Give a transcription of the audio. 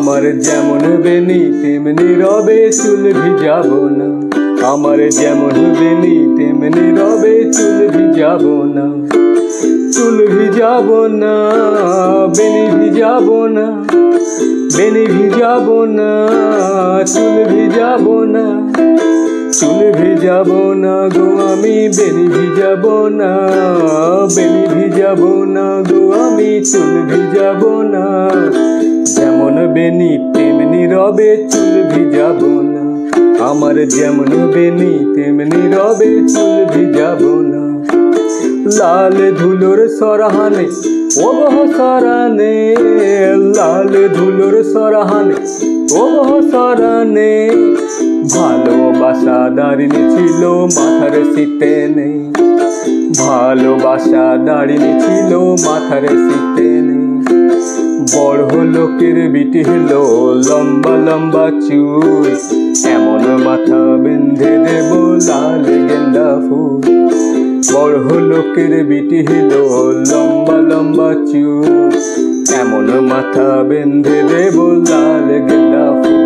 আমার যেমন বেনি তেমনি রবে চুল ভিজাবো না। আমার যেমন বেনি তেমনি রবে চুল ভিজাবো না। চুল ভিজাবো না, বেনি ভিজাবো না, বেনি ভিজাবো না, চুল ভিজাবো না। চুল ভিজাবো না গো আমি, বেনি ভিজাবো না, বেনি ভিজাবো না গো আমি, চুল ভিজাবো না। যেমন বেনি তেমনি রবে চুল ভিজাবো না। আমার যেমন বেনি তেমনি রবে চুল ভিজাবো না। লাল ধুলোর সরাহানে ও গো সরানে, লাল ধুলোর সরাহানে ও গো সরানে। ভালোবাসা দাঁড়িয়ে ছিল মাথার শীতে নেই, ভালোবাসা দাঁড়িয়ে ছিল মাথার শীতে নেই। বড় লোকের বিটি হলো লম্বা লম্বা চুল, এমন মাথা বেঁধে দেব লাল গেন্দা ফুল। বড় লোকের বিটি হলো লম্বা লম্বা চুল, এমন মাথা বেঁধে দেব লাল গেন্দা ফুল।